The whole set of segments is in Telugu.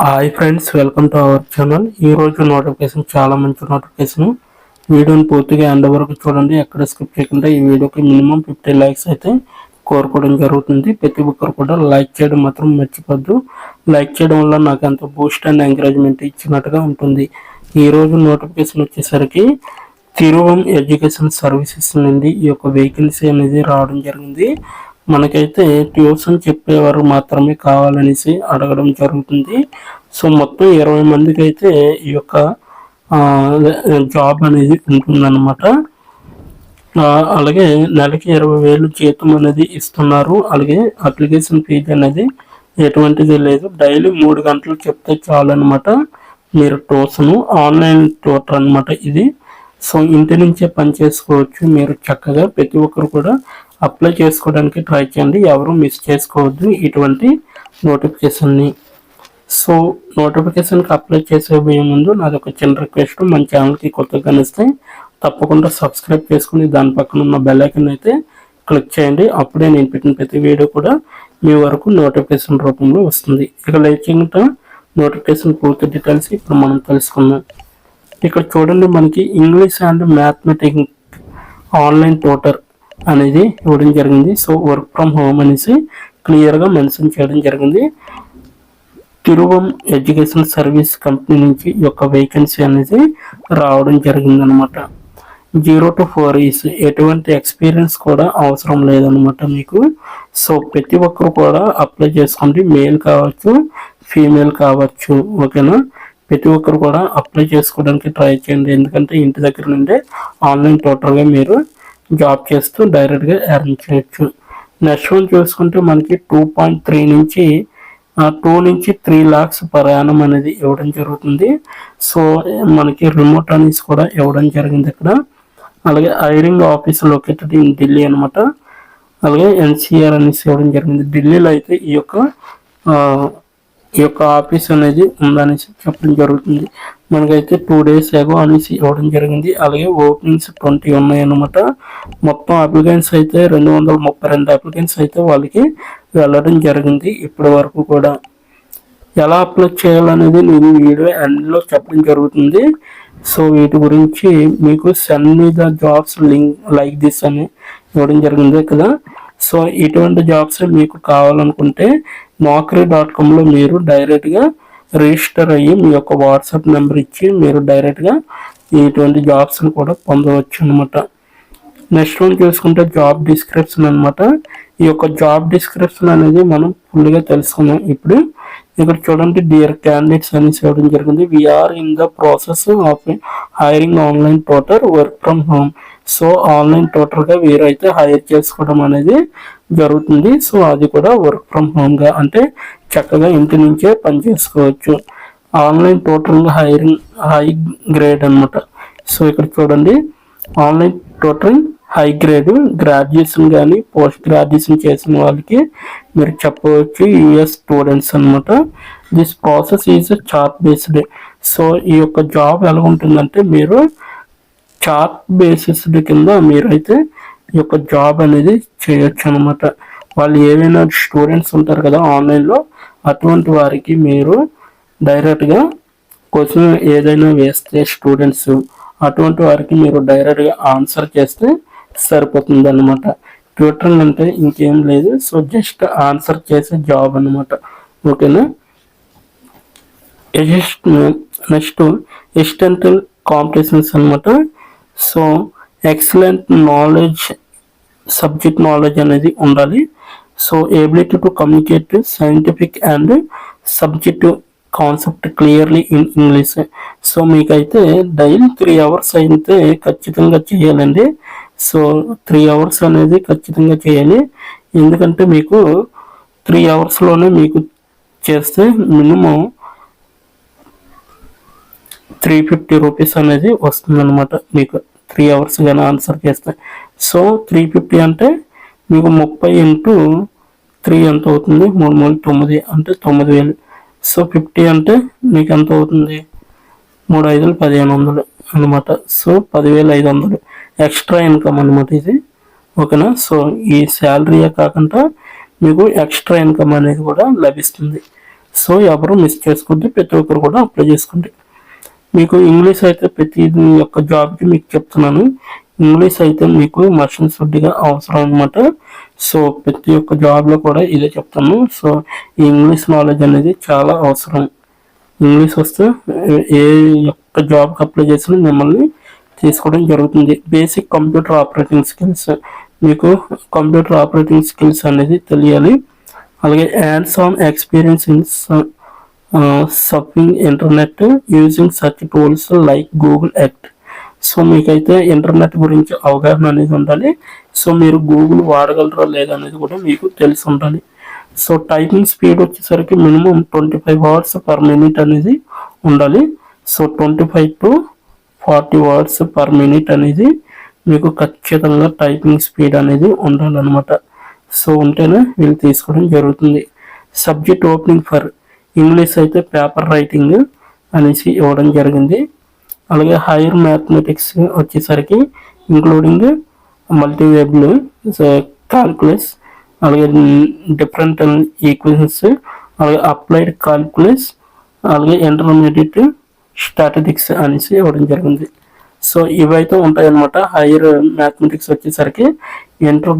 Hi friends, welcome to our channel. ఈ రోజు నోటిఫికేషన్ చాలా మంచి నోటిఫికేషన్. వీడియోని పూర్తిగా ఎండ్ వరకు చూడండి, ఎక్కడ స్కిప్ చేయకుండా. ఈ వీడియోకి మినిమం 50 లైక్స్ అయితే కోరుకోవడం జరుగుతుంది. ప్రతి ఒక్కరు కూడా లైక్ చేయడం మాత్రం మర్చిపోద్దు. లైక్ చేయడం వల్ల నాకు ఎంతో బూస్ట్ అండ్ ఎంకరేజ్మెంట్ ఇచ్చినట్టుగా ఉంటుంది. ఈ రోజు నోటిఫికేషన్ వచ్చేసరికి తిరువం ఎడ్యుకేషన్ సర్వీసెస్ నుండి ఈ యొక్క వేకెన్సీ అనేది రావడం జరిగింది. మనకైతే ట్యూషన్ చెప్పేవారు మాత్రమే కావాలనేసి అడగడం జరుగుతుంది. సో మొత్తం 20 మందికి అయితే ఈ యొక్క జాబ్ అనేది ఉంటుందన్నమాట. అలాగే నెలకి 20,000 జీతం అనేది ఇస్తున్నారు. అలాగే అప్లికేషన్ ఫీజు అనేది ఎటువంటిది లేదు. డైలీ 3 గంటలు చెప్తే చాలు అనమాట. మీరు ట్యూషన్ ఆన్లైన్ ట్యూటర్ అనమాట ఇది. సో ఇంటి నుంచే పని చేసుకోవచ్చు. మీరు చక్కగా ప్రతి ఒక్కరు కూడా అప్లై చేసుకోవడానికి ట్రై చేయండి. ఎవరు మిస్ చేసుకోవద్దు ఇటువంటి నోటిఫికేషన్ని. సో నోటిఫికేషన్కి అప్లై చేసేబోయే ముందు నాది ఒక చిన్న రిక్వెస్ట్. మన ఛానల్కి కొత్తగా కనిస్తే తప్పకుండా సబ్స్క్రైబ్ చేసుకుని దాని పక్కన ఉన్న బెల్ ఐకాన్ అయితే క్లిక్ చేయండి. అప్పుడే నేను పెట్టిన ప్రతి వీడియో కూడా మీ వరకు నోటిఫికేషన్ రూపంలో వస్తుంది. ఇక లేకుండా నోటిఫికేషన్ పూర్తి డీటెయిల్స్ ఇప్పుడు మనం తెలుసుకుందాం. ఇక్కడ చూడండి, మనకి English and mathematics online tutor అనేది ఇవ్వడం జరిగింది. సో వర్క్ ఫ్రమ్ హోమ్ అనేసి క్లియర్గా మెన్షన్ చేయడం జరిగింది. తిరువం ఎడ్యుకేషన్ సర్వీస్ కంపెనీ నుంచి ఈ యొక్క వేకెన్సీ అనేది రావడం జరిగింది అనమాట. 0 to 4 ఇయర్స్, ఎటువంటి ఎక్స్పీరియన్స్ కూడా అవసరం లేదనమాట మీకు. సో ప్రతి ఒక్కరు కూడా అప్లై చేసుకోండి. మేల్ కావచ్చు, ఫీమేల్ కావచ్చు, ఓకేనా. ప్రతి ఒక్కరు కూడా అప్లై చేసుకోవడానికి ట్రై చేయండి. ఎందుకంటే ఇంటి దగ్గర నుండే ఆన్లైన్ ట్యూటర్గా మీరు జాబ్ చేస్తూ డైరెక్ట్గా ఎర్న్ చేయొచ్చు. నెక్స్ట్ వన్ చూసుకుంటే మనకి 2.3 నుంచి 2 నుంచి 3 lakhs per annum అనేది ఇవ్వడం జరుగుతుంది. సో మనకి రిమోట్ అనేసి కూడా ఇవ్వడం జరిగింది ఇక్కడ. అలాగే hiring office located in Delhi అనమాట. అలాగే NCR అనేసి ఇవ్వడం జరిగింది. ఢిల్లీలో అయితే ఈ యొక్క ఆఫీస్ అనేది ఉందనేసి చెప్పడం జరుగుతుంది. మనకైతే 2 days ఏగో అనేసి ఇవ్వడం జరిగింది. అలాగే ఓపెనింగ్స్ 20 ఉన్నాయన్నమాట. మొత్తం అప్లికెంట్స్ అయితే 232 అప్లికెంట్స్ అయితే వాళ్ళకి వెళ్ళడం జరిగింది ఇప్పటి వరకు కూడా. ఎలా అప్లై చేయాలనేది నేను వీడియో ఎండ్లో చెప్పడం జరుగుతుంది. సో వీటి గురించి మీకు send me the jobs link like this అని ఇవ్వడం జరిగింది కదా. సో ఇటువంటి జాబ్స్ మీకు కావాలనుకుంటే naukri.comలో మీరు డైరెక్ట్గా రిజిస్టర్ అయ్యి మీ యొక్క వాట్సాప్ నెంబర్ ఇచ్చి మీరు డైరెక్ట్గా ఇటువంటి జాబ్స్ని కూడా పొందవచ్చు అనమాట. నెక్స్ట్ వన్ చూసుకుంటే జాబ్ డిస్క్రిప్షన్ అనమాట. ఈ యొక్క జాబ్ డిస్క్రిప్షన్ అనేది మనం ఫుల్గా తెలుసుకున్నాం. ఇప్పుడు ఇక్కడ చూడండి, డియర్ క్యాండిడేట్స్ అనేసి ఇవ్వడం జరిగింది. We're in the process of hiring online tutor work from home. So online ట్యూటర్గా వీరైతే హైర్ చేసుకోవడం అనేది జరుగుతుంది. సో అది కూడా వర్క్ ఫ్రమ్ హోమ్గా, అంటే చక్కగా ఇంటి నుంచే పని చేసుకోవచ్చు. Online tutoring hiring high grade అనమాట. సో ఇక్కడ చూడండి, online tutoring high grade, graduation కానీ పోస్ట్ గ్రాడ్యుయేషన్ చేసిన వాళ్ళకి మీరు చెప్పవచ్చు, US స్టూడెంట్స్ అనమాట. This process is chart based. So ఈ యొక్క జాబ్ ఎలా ఉంటుందంటే మీరు చార్ట్ బేసిస్డ్ కింద మీరైతే ఈ యొక్క జాబ్ అనేది చేయొచ్చు అనమాట. వాళ్ళు ఏవైనా స్టూడెంట్స్ ఉంటారు కదా ఆన్లైన్లో, అటువంటి వారికి మీరు డైరెక్ట్గా క్వశ్చన్ ఏదైనా వేస్తే స్టూడెంట్స్, అటువంటి వారికి మీరు డైరెక్ట్గా ఆన్సర్ చేస్తే సరిపోతుంది అనమాట. ట్యూటరింగ్ అంటే ఇంకేం లేదు. సో జస్ట్ ఆన్సర్ చేసే జాబ్ అనమాట, ఓకేనా. నెక్స్ట్ ఎక్స్టెంటల్ కాంపిటీషన్స్ అనమాట. So excellent knowledge, subject knowledge అనేది ఉండాలి. So ability to communicate scientific and subject concept clearly in English. So మీకైతే డైలీ 3 hours అయితే ఖచ్చితంగా చేయాలండి. సో 3 hours అనేది ఖచ్చితంగా చేయాలి. ఎందుకంటే మీకు 3 hours మీకు చేస్తే మినిమం 350 రూపీస్ అనేది వస్తుందన్నమాట మీకు 3 hours కానీ ఆన్సర్ చేస్తే. సో 350 అంటే మీకు 30 into 3 ఎంత అవుతుంది, 3 3 9 అంటే 9,000. సో 50 అంటే మీకు ఎంత అవుతుంది, 3 5 1500 అనమాట. సో 10,500 ఎక్స్ట్రా ఇన్కమ్ అనమాట ఇది, ఓకేనా. సో ఈ శాలరీయే కాకుండా మీకు ఎక్స్ట్రా ఇన్కమ్ అనేది కూడా లభిస్తుంది. సో ఎవరు మిస్ చేసుకోండి, ప్రతి ఒక్కరు కూడా అప్లై చేసుకోండి. మీకు ఇంగ్లీష్ అయితే ప్రతి ఒక్క జాబ్కి మీకు చెప్తున్నాను, ఇంగ్లీష్ అయితే మీకు మషన్సుడ్డిగా అవసరం అనమాట. సో ప్రతి ఒక్క జాబ్లో కూడా ఇదే చెప్తాను. సో ఈ ఇంగ్లీష్ నాలెడ్జ్ అనేది చాలా అవసరం. ఇంగ్లీష్ వస్తే ఏ ఒక్క జాబ్కి అప్లై చేసినా మిమ్మల్ని తీసుకోవడం జరుగుతుంది. బేసిక్ కంప్యూటర్ ఆపరేటింగ్ స్కిల్స్, మీకు కంప్యూటర్ ఆపరేటింగ్ స్కిల్స్ అనేది తెలియాలి. అలాగే hands on experience in surfing internet using search tools like Google earth. So మీకైతే ఇంటర్నెట్ గురించి అవగాహన అనేది ఉండాలి. సో మీరు గూగుల్ వాడగలరా లేదా అనేది కూడా మీకు తెలిసి ఉండాలి. సో టైపింగ్ స్పీడ్ వచ్చేసరికి మినిమం 25 words per minute అనేది ఉండాలి. So 25 to 40 words per minute అనేది మీకు ఖచ్చితంగా టైపింగ్ స్పీడ్ అనేది ఉండాలన్నమాట. సో ఉంటేనే వీళ్ళు తీసుకోవడం జరుగుతుంది. సబ్జెక్ట్ ఓపెనింగ్ ఫర్ ఇంగ్లీష్ అయితే పేపర్ రైటింగ్ అనేసి ఇవ్వడం జరిగింది. అలాగే హైయర్ మ్యాథమెటిక్స్ వచ్చేసరికి ఇంక్లూడింగ్ మల్టీవేరియబుల్ క్యాల్కులస్, అలాగే డిఫరెన్షియల్ ఈక్వేషన్స్, అలాగే అప్లైడ్ క్యాల్కులస్, అలాగే ఇంటర్మీడియట్ స్టాటిస్టిక్స్ అనేసి ఇవ్వడం జరిగింది. సో ఇవైతే ఉంటాయన్నమాట. హైయర్ మ్యాథమెటిక్స్ వచ్చేసరికి ఇంటర్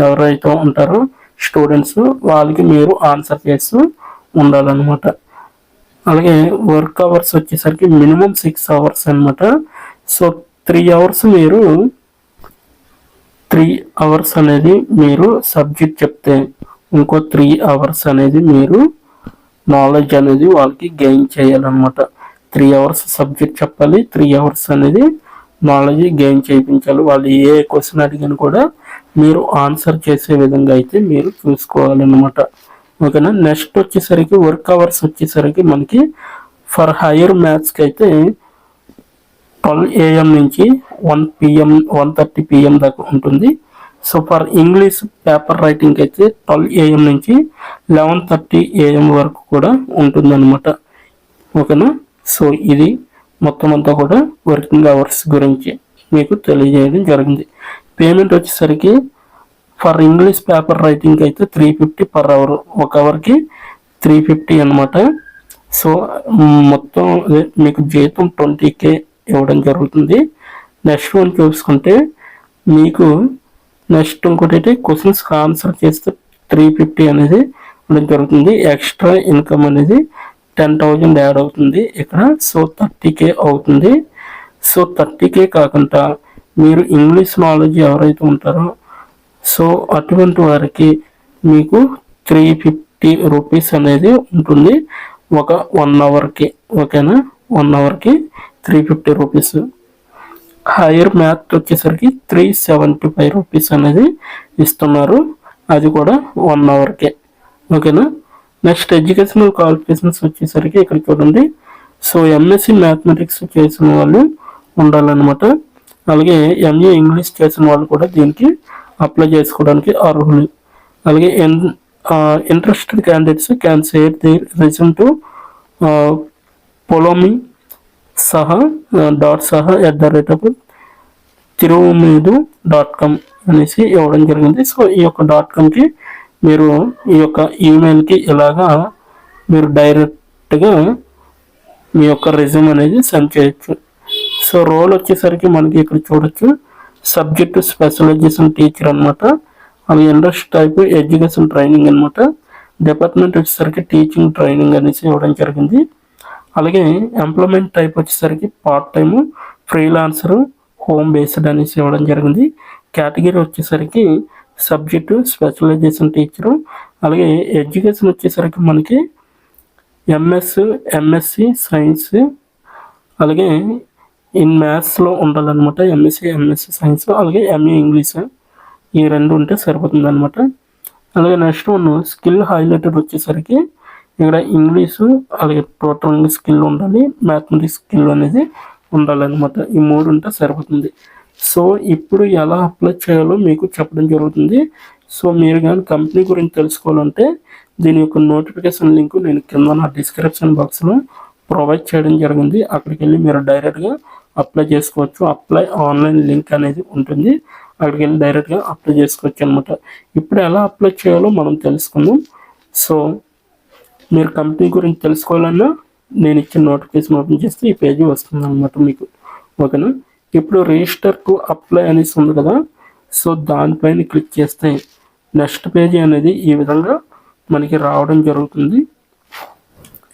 ఎవరైతే ఉంటారో స్టూడెంట్స్ వాళ్ళకి మీరు ఆన్సర్ చేస్తూ ఉండాలన్నమాట. అలాగే వర్క్ అవర్స్ వచ్చేసరికి మినిమం 6 hours అనమాట. సో 3 hours అనేది మీరు సబ్జెక్ట్ చెప్తే ఇంకో 3 hours అనేది మీరు నాలెడ్జ్ అనేది వాళ్ళకి గెయిన్ చేయాలన్నమాట. 3 hours సబ్జెక్ట్ చెప్పాలి, 3 hours అనేది నాలెడ్జ్ గెయిన్ చేయించాలి. వాళ్ళు ఏ క్వశ్చన్ అడిగిన కూడా మీరు ఆన్సర్ చేసే విధంగా అయితే మీరు చూసుకోవాలన్నమాట. ఓకేనా. నెక్స్ట్ వచ్చేసరికి వర్క్ అవర్స్ వచ్చేసరికి మనకి ఫర్ హైయర్ మ్యాథ్స్కి అయితే 12 AM నుంచి 1:30 PM దాకా ఉంటుంది. So for English paper writing అయితే 12 AM నుంచి 11:30 AM వరకు కూడా ఉంటుంది అనమాట. ఓకేనా. సో ఇది మొత్తం అంతా కూడా వర్కింగ్ అవర్స్ గురించి మీకు తెలియజేయడం జరిగింది. పేమెంట్ వచ్చేసరికి ఫర్ ఇంగ్లీష్ పేపర్ రైటింగ్ అయితే 350 per hour, ఒక అవర్కి 350 అనమాట. సో మొత్తం మీకు జీతం 20K ఇవ్వడం జరుగుతుంది. నెక్స్ట్ వన్ చూసుకుంటే మీకు నెక్స్ట్ ఇంకోటి అయితే క్వశ్చన్స్కి ఆన్సర్ చేస్తే 350 అనేది ఇవ్వడం జరుగుతుంది. ఎక్స్ట్రా ఇన్కమ్ అనేది 10,000 యాడ్ అవుతుంది ఇక్కడ. సో 30K అవుతుంది. సో 30K కాకుండా మీరు ఇంగ్లీష్ నాలెడ్జ్ ఎవరైతే ఉంటారో సో అటువంటి వారికి మీకు 350 రూపీస్ అనేది ఉంటుంది ఒక 1 hourకి. ఓకేనా. 1 hourకి 350 రూపీస్. హైయర్ మ్యాథ్ వచ్చేసరికి 375 రూపీస్ అనేది ఇస్తున్నారు, అది కూడా 1 hourకే. ఓకేనా. నెక్స్ట్ ఎడ్యుకేషనల్ క్వాలిఫికేషన్స్ వచ్చేసరికి ఇక్కడ చూడండి. సో MSc మ్యాథమెటిక్స్ చేసిన వాళ్ళు ఉండాలన్నమాట. అలాగే MA ఇంగ్లీష్ చేసిన వాళ్ళు కూడా దీనికి అప్లై చేసుకోవడానికి అర్హులు. అలాగే interested candidates can share their resume to Polomi saha@tirumedu.com అనేసి ఇవ్వడం జరిగింది. సో ఈ యొక్క .comకి మీరు ఈ యొక్క ఈమెయిల్కి ఇలాగా మీరు డైరెక్ట్గా మీ యొక్క రెజ్యూమ్ అనేది సెండ్ చేయొచ్చు. సో రోల్ వచ్చేసరికి మనకి ఇక్కడ చూడొచ్చు, సబ్జెక్ట్ స్పెషలైజేషన్ టీచర్ అనమాట. అలాగే ఇండస్ట్రీ టైప్ ఎడ్యుకేషన్ ట్రైనింగ్ అనమాట. డిపార్ట్మెంట్ వచ్చేసరికి టీచింగ్ ట్రైనింగ్ అనేసి ఇవ్వడం జరిగింది. అలాగే ఎంప్లాయ్మెంట్ టైప్ వచ్చేసరికి పార్ట్ టైము, ఫ్రీలాన్సరు, హోమ్ బేస్డ్ అనేసి ఇవ్వడం జరిగింది. కేటగిరీ వచ్చేసరికి సబ్జెక్టు స్పెషలైజేషన్ టీచరు. అలాగే ఎడ్యుకేషన్ వచ్చేసరికి మనకి MSc సైన్స్, అలాగే ఇన్ మ్యాథ్స్లో ఉండాలన్నమాట. MSc సైన్స్, అలాగే MA ఇంగ్లీష్, ఈ రెండు ఉంటే సరిపోతుంది అనమాట. అలాగే నెక్స్ట్ వన్ స్కిల్ హైలైటెడ్ వచ్చేసరికి ఇక్కడ ఇంగ్లీషు అలాగే టోటల్ స్కిల్ ఉండాలి, మ్యాథమెటిక్స్ స్కిల్ అనేది ఉండాలన్నమాట. ఈ 3 ఉంటే సరిపోతుంది. సో ఇప్పుడు ఎలా అప్లై చేయాలో మీకు చెప్పడం జరుగుతుంది. సో మీరు కానీ కంపెనీ గురించి తెలుసుకోవాలంటే దీని యొక్క నోటిఫికేషన్ లింక్ నేను కింద నా డిస్క్రిప్షన్ బాక్స్లో ప్రొవైడ్ చేయడం జరిగింది. అక్కడికి వెళ్ళి మీరు డైరెక్ట్గా అప్లై చేసుకోవచ్చు. అప్లై ఆన్లైన్ లింక్ అనేది ఉంటుంది, అక్కడికి వెళ్ళి డైరెక్ట్గా అప్లై చేసుకోవచ్చు అనమాట. ఇప్పుడు ఎలా అప్లై చేయాలో మనం తెలుసుకుందాం. సో మీరు కంపెనీ గురించి తెలుసుకోవాలన్నా నేను ఇచ్చిన నోటిఫికేషన్ ఓపెన్ చేస్తే ఈ పేజీ వస్తుంది అనమాట మీకు. ఓకేనా. ఇప్పుడు రిజిస్టర్ టు అప్లై అనేసి ఉంది కదా, సో దానిపైన క్లిక్ చేస్తే నెక్స్ట్ పేజీ అనేది ఈ విధంగా మనకి రావడం జరుగుతుంది.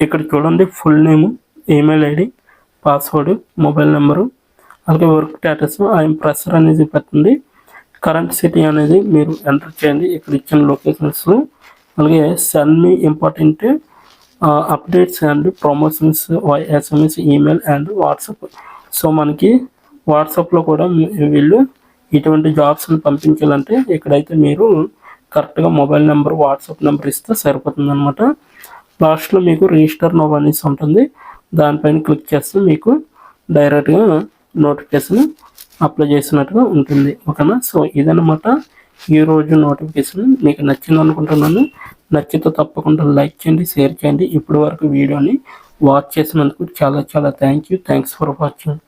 ఇక్కడ చూడండి, full name, email ID, password, mobile number, అలాగే వర్క్ స్టేటస్ ఐఎమ్ ఫ్రెషర్ అనేది పెట్టండి. కరెంట్ సిటీ అనేది మీరు ఎంటర్ చేయండి ఇక్కడ ఇచ్చిన లొకేషన్స్. అలాగే send me important updates and promotions via SMS, email and WhatsApp. So మనకి వాట్సాప్లో కూడా వీళ్ళు ఇటువంటి జాబ్స్ని పంపించాలంటే ఇక్కడైతే మీరు కరెక్ట్గా మొబైల్ నెంబర్, వాట్సాప్ నెంబర్ ఇస్తే సరిపోతుంది అనమాట. లాస్ట్లో మీకు రిజిస్టర్ నౌ అనేసి ఉంటుంది, దానిపైన క్లిక్ చేస్తే మీకు డైరెక్ట్గా నోటిఫికేషన్ అప్లై చేసినట్టుగా ఉంటుంది. ఓకేనా. సో ఇదనమాట ఈరోజు నోటిఫికేషన్. మీకు నచ్చింది అనుకుంటున్నాను. నచ్చితే తప్పకుండా లైక్ చేయండి, షేర్ చేయండి. ఇప్పటి వరకు వీడియోని వాచ్ చేసినందుకు చాలా చాలా థ్యాంక్స్ ఫర్ వాచింగ్.